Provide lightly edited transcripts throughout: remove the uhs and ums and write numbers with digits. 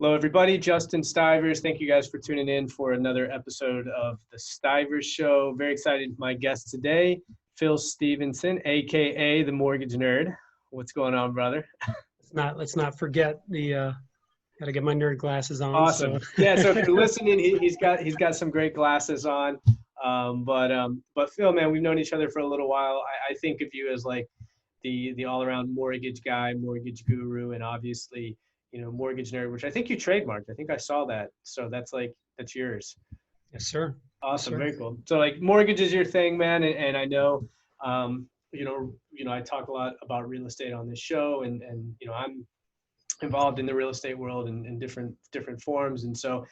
Hello, everybody. Justin Stivers. Thank you guys for tuning in for another episode of the Stivers Show. Very excited. My guest today, Phil Stevenson, aka the Mortgage Nerd. What's going on, brother? Let's not forget the gotta get my nerd glasses on. Awesome. So. Yeah. So if you're listening, he's got some great glasses on. But Phil, man, we've known each other for a little while. I think of you as like the all around mortgage guy, mortgage guru, and obviously, mortgage nerd, which I think you trademarked. I think I saw that. So that's yours. Yes, sir. Awesome. Yes, sir. Very cool. So like mortgage is your thing, man. And I know, I talk a lot about real estate on this show and I'm involved in the real estate world in different forms. And so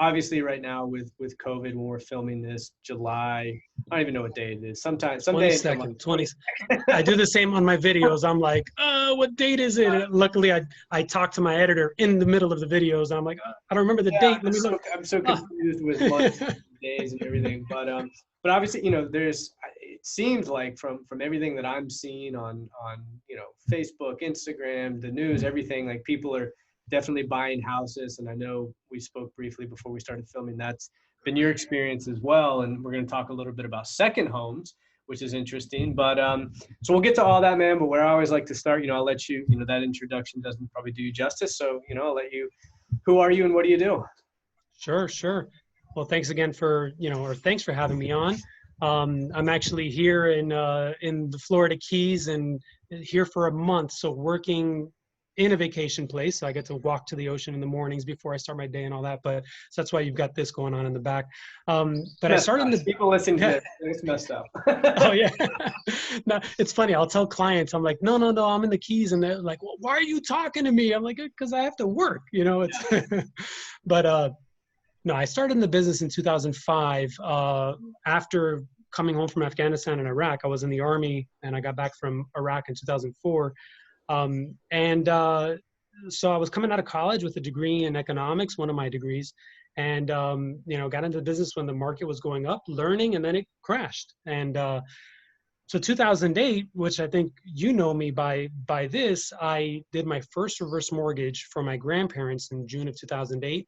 obviously right now with COVID, when we're filming this July, I don't even know what day it is. Someday. 20. I do the same on my videos. I'm like, what date is it? And luckily, I talk to my editor in the middle of the videos. I'm like, I don't remember the date. Let me look. I'm so confused with months and days and everything. But obviously, it seems like from everything that I'm seeing on Facebook, Instagram, the news, everything, like people are definitely buying houses. And I know we spoke briefly before we started filming. That's been your experience as well. And we're going to talk a little bit about second homes, which is interesting. But so we'll get to all that, man. But where I always like to start, I'll let you, that introduction doesn't probably do you justice. So, I'll let you, who are you and what do you do? Sure. Well, thanks again for, thanks for having me on. I'm actually here in the Florida Keys and here for a month. So working in a vacation place. So I get to walk to the ocean in the mornings before I start my day and all that. But so that's why you've got this going on in the back. But I started in the people listening to this. It's messed up. Oh yeah. No, it's funny. I'll tell clients, I'm like, no, I'm in the Keys. And they're like, well, why are you talking to me? I'm like, because I have to work, it's, but, no, I started in the business in 2005. After coming home from Afghanistan and Iraq, I was in the Army and I got back from Iraq in 2004. So I was coming out of college with a degree in economics, one of my degrees, and, got into the business when the market was going up, learning, and then it crashed. And so 2008, which I think me by this, I did my first reverse mortgage for my grandparents in June of 2008.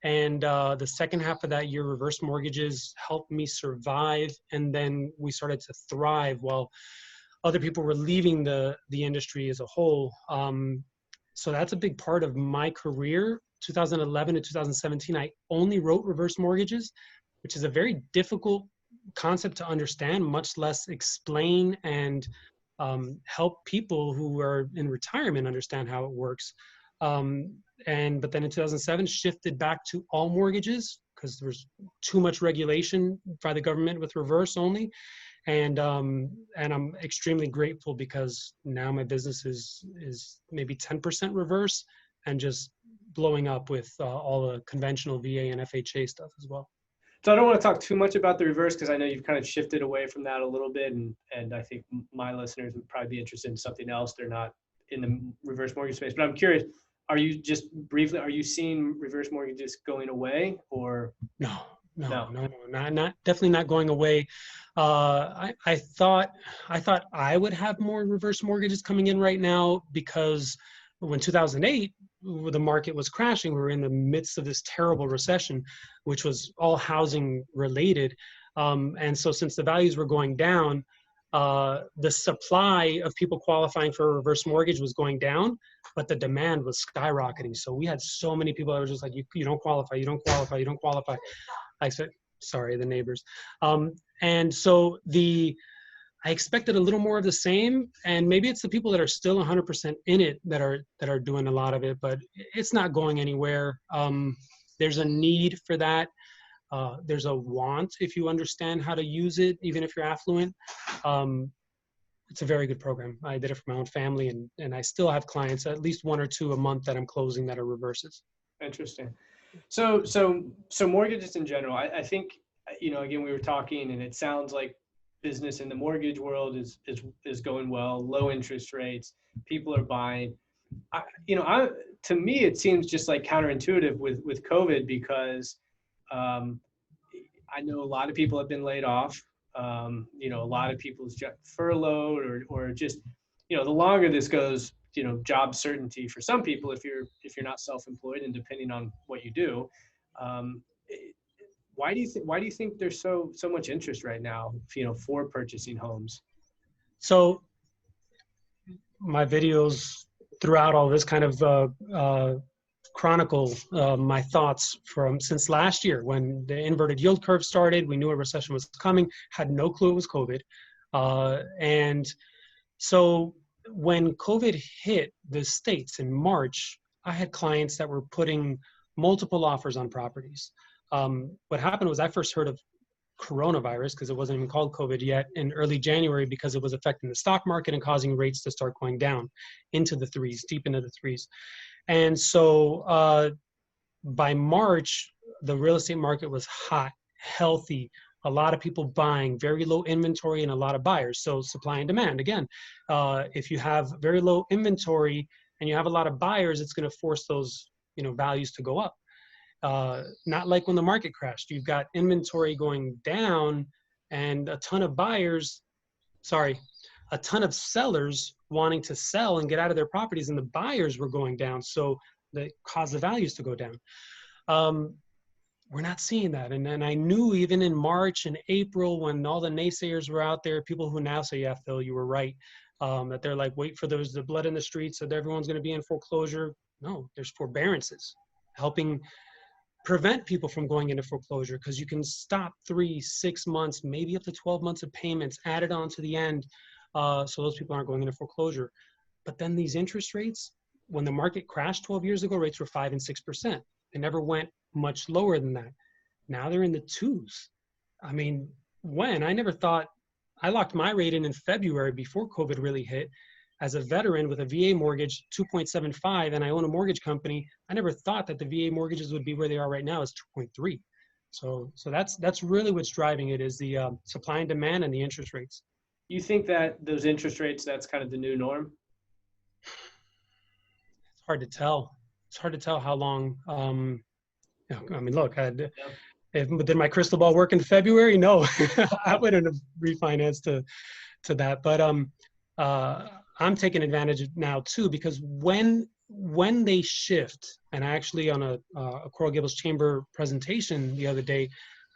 And the second half of that year, reverse mortgages helped me survive. And then we started to thrive while other people were leaving the industry as a whole. So that's a big part of my career. 2011 to 2017, I only wrote reverse mortgages, which is a very difficult concept to understand, much less explain and help people who are in retirement understand how it works. But then in 2007, shifted back to all mortgages because there was too much regulation by the government with reverse only. And I'm extremely grateful because now my business is maybe 10% reverse and just blowing up with all the conventional VA and FHA stuff as well. So I don't want to talk too much about the reverse because I know you've kind of shifted away from that a little bit. And I think my listeners would probably be interested in something else. They're not in the reverse mortgage space, but I'm curious, are you seeing reverse mortgages going away or? No, not definitely not going away. I thought I would have more reverse mortgages coming in right now because when 2008, the market was crashing, we were in the midst of this terrible recession, which was all housing related. And so since the values were going down, the supply of people qualifying for a reverse mortgage was going down, but the demand was skyrocketing. So we had so many people that were just like, you don't qualify, you don't qualify, you don't qualify. I said, sorry, the neighbors. And so I expected a little more of the same, and maybe it's the people that are still 100% in it that are doing a lot of it, but it's not going anywhere. There's a need for that. There's a want if you understand how to use it, even if you're affluent. It's a very good program. I did it for my own family, and I still have clients, at least one or two a month that I'm closing that are reverses. Interesting. So mortgages in general, I think, again, we were talking and it sounds like business in the mortgage world is going well, low interest rates, people are buying. To me, it seems just like counterintuitive with COVID because I know a lot of people have been laid off. A lot of people's furloughed or just, the longer this goes, job certainty for some people if you're not self-employed and depending on what you do. Um, why do you think there's so much interest right now, for purchasing homes? So my videos throughout all this kind of chronicle my thoughts from since last year when the inverted yield curve started. We knew a recession was coming, had no clue it was COVID. And so when COVID hit the States in March, I had clients that were putting multiple offers on properties. What happened was I first heard of coronavirus, because it wasn't even called COVID yet, in early January, because it was affecting the stock market and causing rates to start going down into the threes, deep into the threes. And so by March, the real estate market was hot, healthy, a lot of people buying, very low inventory, and a lot of buyers. So supply and demand. Again, if you have very low inventory and you have a lot of buyers, it's going to force those values to go up. Not like when the market crashed. You've got inventory going down and a ton of sellers wanting to sell and get out of their properties, and the buyers were going down. So that caused the values to go down. We're not seeing that. And then I knew even in March and April, when all the naysayers were out there, people who now say, yeah, Phil, you were right, that they're like, wait for the blood in the streets, that everyone's going to be in foreclosure. No, there's forbearances helping prevent people from going into foreclosure, because you can stop 3, 6 months, maybe up to 12 months of payments added on to the end. So those people aren't going into foreclosure. But then these interest rates, when the market crashed 12 years ago, rates were 5 and 6%. They never went much lower than that. Now they're in the 2s. I mean, I never thought, I locked my rate in February before COVID really hit. As a veteran with a VA mortgage, 2.75, and I own a mortgage company, I never thought that the VA mortgages would be where they are right now, is 2.3. So that's really what's driving it, is the supply and demand and the interest rates. You think that those interest rates, that's kind of the new norm? It's hard to tell. It's hard to tell how long. I mean, look, did my crystal ball work in February? No, I wouldn't have refinanced to that. But I'm taking advantage now too, because when they shift, and I actually on a Coral Gables Chamber presentation the other day,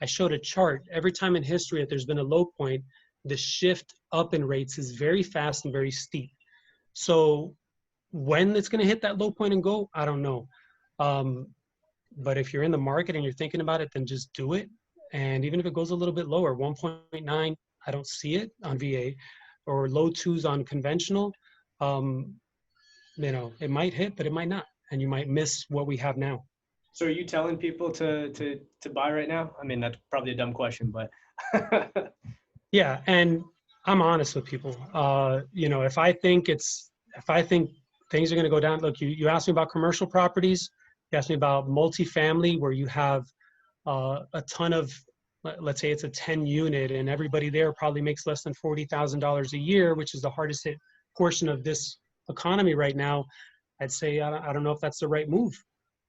I showed a chart. Every time in history that there's been a low point, the shift up in rates is very fast and very steep. So when it's going to hit that low point and go, I don't know. But if you're in the market and you're thinking about it, then just do it. And even if it goes a little bit lower, 1.9, I don't see it on VA, or low 2s on conventional. It might hit, but it might not, and you might miss what we have now. So are you telling people to buy right now? I mean, that's probably a dumb question, but yeah, and I'm honest with people. If I think things are going to go down, look, you asked me about commercial properties. You asked me about multifamily, where you have a ton of, let's say it's a 10 unit, and everybody there probably makes less than $40,000 a year, which is the hardest hit portion of this economy right now. I'd say, I don't know if that's the right move.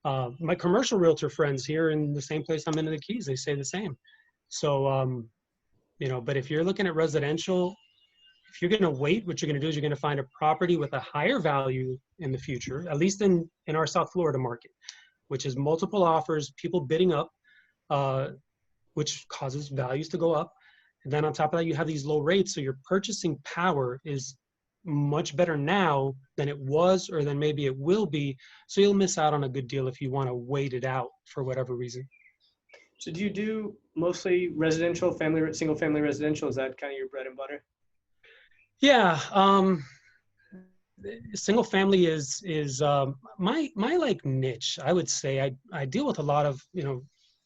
My commercial realtor friends here in the same place I'm in the Keys, they say the same. So, but if you're looking at residential, if you're going to wait, what you're going to do is you're going to find a property with a higher value in the future, at least in our South Florida market, which is multiple offers, people bidding up, which causes values to go up. And then on top of that, you have these low rates. So your purchasing power is much better now than it was, or than maybe it will be. So you'll miss out on a good deal if you want to wait it out for whatever reason. So do you do mostly residential, single family residential? Is that kind of your bread and butter? Yeah. Single family is my like niche. I would say I deal with a lot of,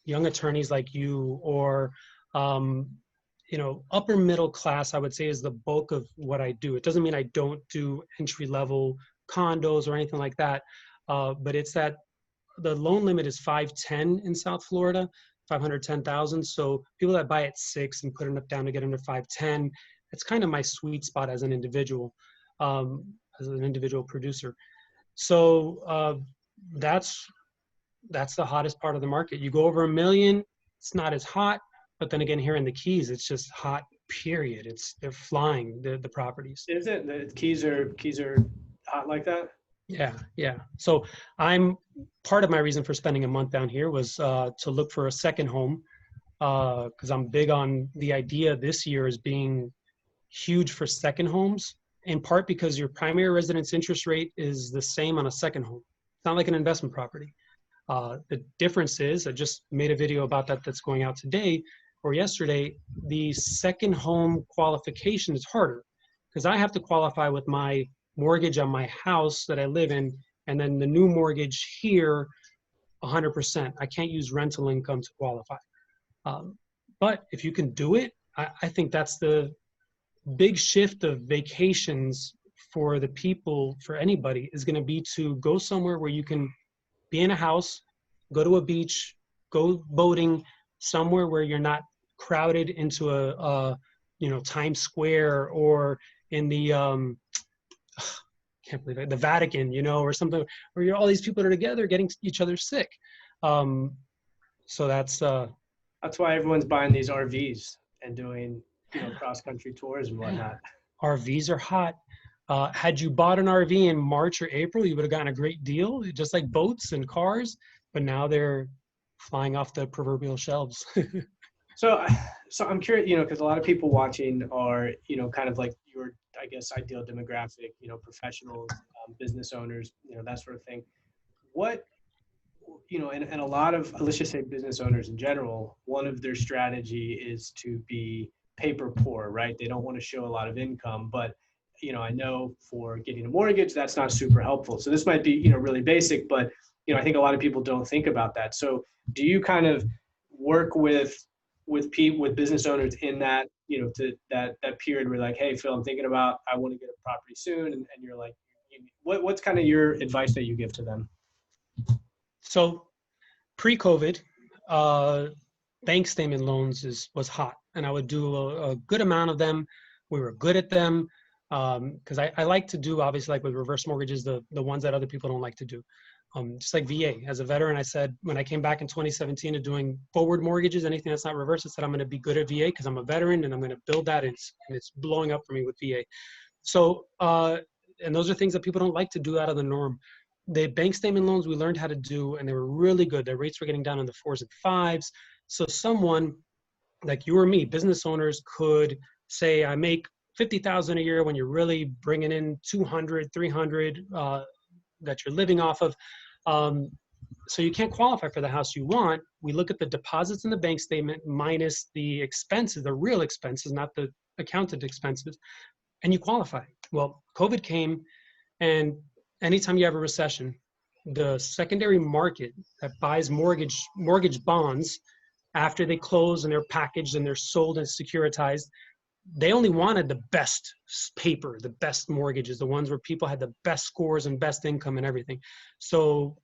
young attorneys like you, or, upper middle class, I would say, is the bulk of what I do. It doesn't mean I don't do entry level condos or anything like that. But it's that the loan limit is 510 in South Florida, 510,000. So people that buy at 6 and put it down to get under 510, it's kind of my sweet spot as an individual, producer. So that's the hottest part of the market. You go over $1 million, it's not as hot. But then again, here in the Keys, it's just hot, period. They're flying, the properties. Is it? The Keys are hot like that? Yeah, yeah. So I'm part of my reason for spending a month down here was to look for a second home because I'm big on the idea this year as being huge for second homes, in part because your primary residence interest rate is the same on a second home. It's not like an investment property. The difference is, I just made a video about that that's going out today or yesterday. The second home qualification is harder because I have to qualify with my mortgage on my house that I live in, and then the new mortgage here, 100%. I can't use rental income to qualify. Um, but if you can do it, I think that's the big shift of vacations for the people, for anybody, is going to be to go somewhere where you can be in a house, go to a beach, go boating, somewhere where you're not crowded into a Times Square or in the can't believe it, the Vatican, or something where all these people are together getting each other sick. Um, so That's why everyone's buying these RVs and doing, cross country tours and yeah, whatnot. RVs are hot. Had you bought an RV in March or April, you would have gotten a great deal, just like boats and cars, but now they're flying off the proverbial shelves. So, so I'm curious, because a lot of people watching are, kind of like your, I guess, ideal demographic, professionals, business owners, that sort of thing. What, and a lot of, let's just say business owners in general, one of their strategy is to be paper poor, right? They don't want to show a lot of income, but, I know for getting a mortgage, that's not super helpful. So this might be, really basic, but, I think a lot of people don't think about that. So do you kind of work with people, with business owners in that, to that period where like, hey, Phil, I'm thinking about, I want to get a property soon. And you're like, what's kind of your advice that you give to them? So pre-COVID, uh, bank statement loans was hot, and I would do a good amount of them. We were good at them because I like to do, obviously, like with reverse mortgages, the ones that other people don't like to do. Just like VA. As a veteran, I said when I came back in 2017 to doing forward mortgages, anything that's not reverse, I said I'm going to be good at VA because I'm a veteran and I'm going to build that, and it's blowing up for me with VA. So, and those are things that people don't like to do out of the norm. The bank statement loans we learned how to do, and they were really good. Their rates were getting down in the 4s and 5s. So someone like you or me, business owners, could say, I make 50,000 a year when you're really bringing in 200, 300 that you're living off of. Um, so you can't qualify for the house you want. We look at the deposits in the bank statement minus the expenses, the real expenses, not the accounted expenses, and you qualify. Well, COVID came, and anytime you have a recession, the secondary market that buys mortgage bonds after they close and they're packaged and they're sold and securitized, they only wanted the best paper, the best mortgages, the ones where people had the best scores and best income and everything. So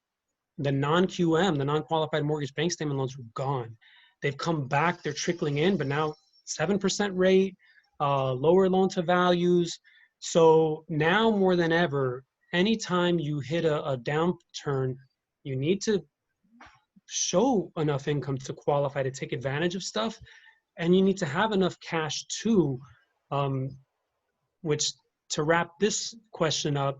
the non-QM, the non-qualified mortgage bank statement loans were gone. They've come back, they're trickling in, but now 7% rate, lower loan to values. So now more than ever, anytime you hit a downturn, you need to show enough income to qualify to take advantage of stuff. And you need to have enough cash too, um, which, to wrap this question up,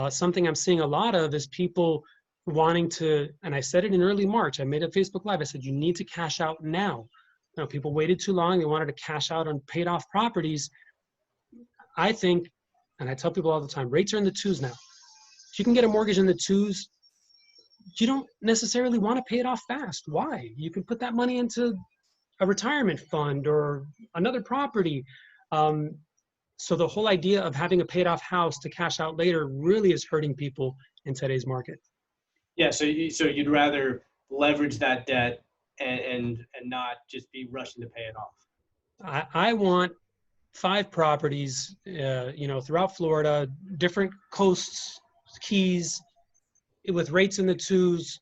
something I'm seeing a lot of is people wanting to, and I said it in early March, I made a Facebook Live, I said, you need to cash out now. People waited too long, they wanted to cash out on paid off properties. I think, and I tell people all the time, rates are in the 2s now. If you can get a mortgage in the 2s, you don't necessarily want to pay it off fast. Why? You can put that money into a retirement fund or another property. Um, so the whole idea of having a paid off house to cash out later really is hurting people in today's market. Yeah. So you'd rather leverage that debt and not just be rushing to pay it off. I want 5 properties, throughout Florida, different coasts, keys, with rates in the 2s,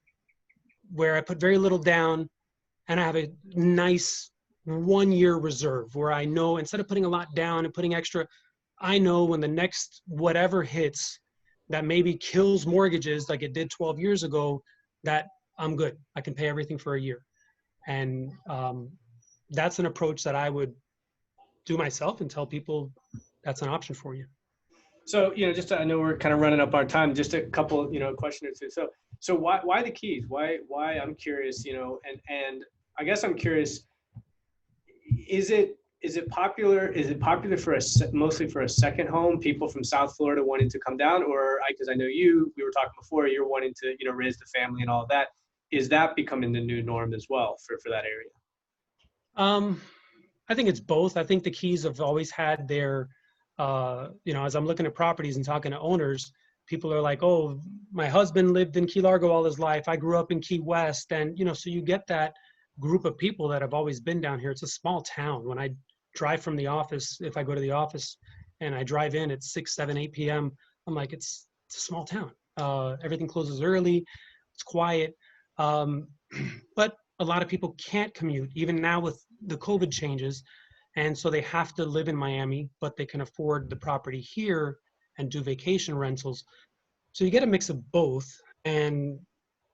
where I put very little down, and I have a nice 1-year reserve where I know instead of putting a lot down and putting extra, I know when the next whatever hits that maybe kills mortgages like it did 12 years ago, that I'm good. I can pay everything for a year. And that's an approach that I would do myself and tell people that's an option for you. So, just I know we're kind of running up our time. Just a couple, question or two. So why the keys? Why I'm curious, and I guess I'm curious. Is it popular? Is it popular for mostly for a second home? People from South Florida wanting to come down, or because I know we were talking before, you're wanting to raise the family and all of that. Is that becoming the new norm as well for that area? Um, I think it's both. I think the Keys have always had their, as I'm looking at properties and talking to owners, people are like, oh, my husband lived in Key Largo all his life. I grew up in Key West. And, so you get that group of people that have always been down here. It's a small town. When I drive from the office, if I go to the office and I drive in at 6, 7, 8 p.m., I'm like, it's a small town. Everything closes early. It's quiet. Um, but a lot of people can't commute, even now with the COVID changes. And so they have to live in Miami, but they can afford the property here and do vacation rentals. So you get a mix of both. And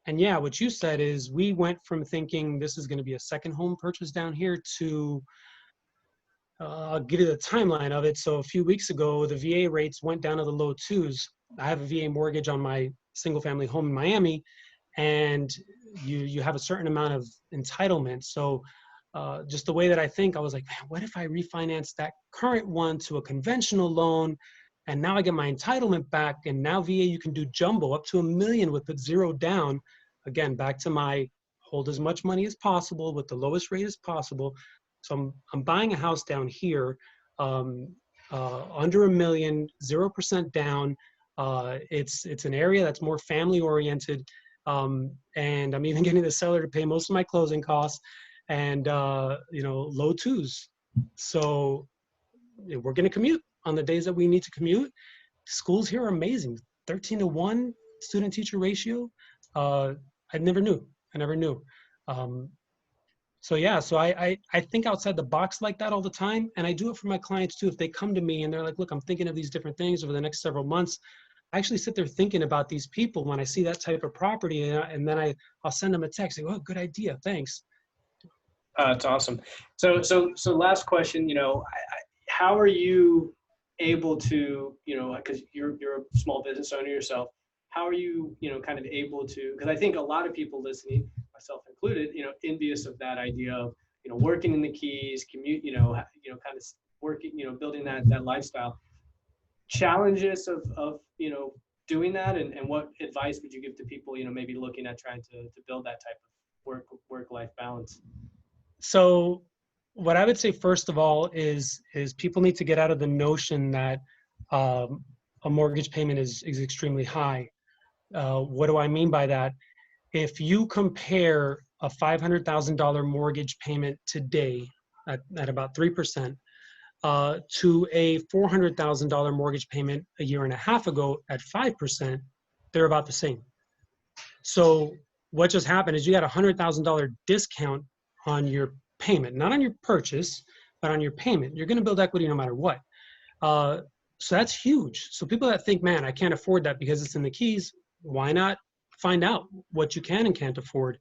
yeah, what you said is we went from thinking this is going to be a second home purchase down here to I'll give you the timeline of it. So a few weeks ago, the VA rates went down to the low twos. I have a VA mortgage on my single family home in Miami, and you have a certain amount of entitlement. So just the way that I think, I was like, man, what if I refinance that current one to a conventional loan, and now I get my entitlement back, and now VA, you can do jumbo up to $1 million with the zero down. Again, back to my hold as much money as possible with the lowest rate as possible. So I'm buying a house down here, under $1 million, 0% down. It's an area that's more family oriented, and I'm even getting the seller to pay most of my closing costs, and low twos. So we're going to commute on the days that we need to commute. Schools here are amazing, 13-to-1 student teacher ratio. I never knew. I never knew. Um, so yeah, so I think outside the box like that all the time, and I do it for my clients too. If they come to me and they're like, "Look, I'm thinking of these different things over the next several months," I actually sit there thinking about these people when I see that type of property, and then I'll send them a text. Like, "Oh, good idea, thanks." It's awesome. So last question. How are you able to, because you're a small business owner yourself, how are you, kind of able to, because I think a lot of people listening, myself included, envious of that idea of, working in the Keys, commute, kind of working, building that lifestyle. Challenges of doing that, and what advice would you give to people, maybe looking at trying to build that type of work-life balance? So what I would say first of all is people need to get out of the notion that a mortgage payment is extremely high. What do I mean by that? If you compare a $500,000 mortgage payment today at about 3%, to a $400,000 mortgage payment a year and a half ago at 5%, they're about the same. So what just happened is you got a $100,000 discount on your payment, not on your purchase, but on your payment. You're going to build equity no matter what. So that's huge. So people that think, man, I can't afford that because it's in the Keys, why not find out what you can and can't afford?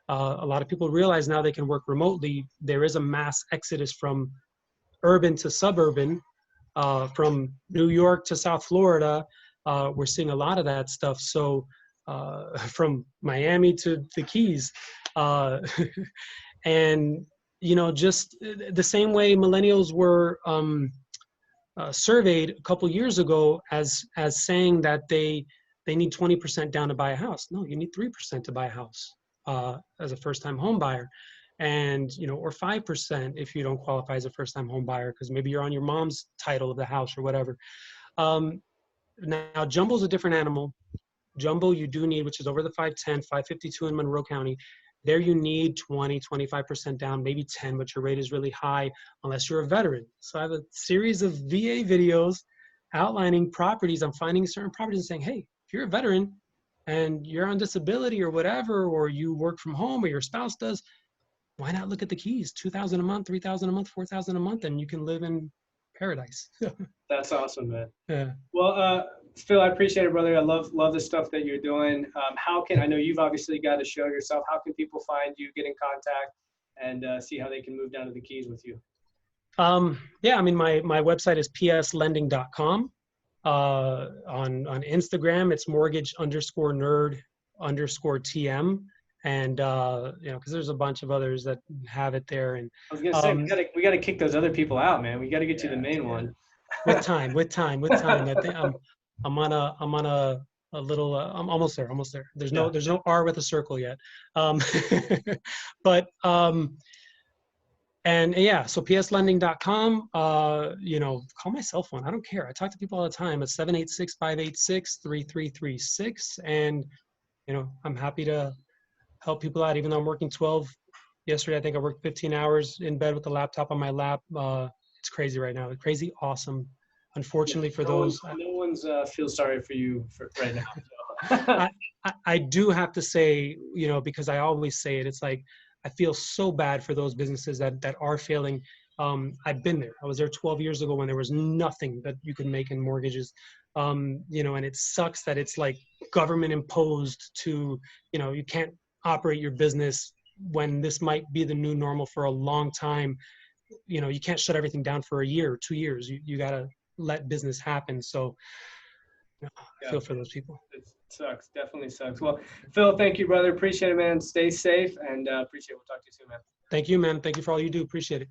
A lot of people realize now they can work remotely. There is a mass exodus from urban to suburban, from New York to South Florida. We're seeing a lot of that stuff. So from Miami to the Keys. And, just the same way millennials were surveyed a couple years ago as saying that they need 20% down to buy a house. No, you need 3% to buy a house as a first-time home buyer. And, or 5% if you don't qualify as a first-time home buyer, because maybe you're on your mom's title of the house or whatever. Now, jumbo's a different animal. Jumbo you do need, which is over the 510, 552 in Monroe County. There you need 20, 25% down, maybe 10, but your rate is really high unless you're a veteran. So I have a series of VA videos outlining properties. I'm finding certain properties and saying, hey, if you're a veteran and you're on disability or whatever, or you work from home or your spouse does, why not look at the Keys? 2,000 a month, 3,000 a month, 4,000 a month, and you can live in paradise. That's awesome, man. Yeah. Well, Phil, I appreciate it, brother. I love the stuff that you're doing. I know you've obviously got a show yourself. How can people find you, get in contact, and see how they can move down to the Keys with you? Yeah, I mean, my website is pslending.com. On Instagram, it's mortgage_nerd_TM. And, you know, cause there's a bunch of others that have it there. And, I was gonna say um, we gotta kick those other people out, man. We gotta get you the main yeah, one. with time. I think I'm on a little, I'm almost there, almost there. Yeah. There's no R with a circle yet. Um, but, and yeah, so pslending.com, you know, call my cell phone. I don't care. I talk to people all the time at 786-586-3336. And, you know, I'm happy to help people out, even though I'm working 12. Yesterday, I think I worked 15 hours in bed with the laptop on my lap. It's crazy right now. It's crazy awesome. Yeah, Unfortunately for no one's those, feels sorry for you for right now. So. I do have to say, you know, because I always say it, it's like, I feel so bad for those businesses that are failing. I've been there. I was there 12 years ago when there was nothing that you could make in mortgages. You know, and it sucks that it's like government imposed to, you know, you can't operate your business when this might be the new normal for a long time. You know, you can't shut everything down for a year or 2 years. You got to let business happen. So you know, I Yeah, feel for those people. it sucks. Definitely sucks. Well, Phil, thank you, brother. Appreciate it, man. Stay safe and appreciate it. We'll talk to you soon, man. Thank you, man. Thank you for all you do. Appreciate it.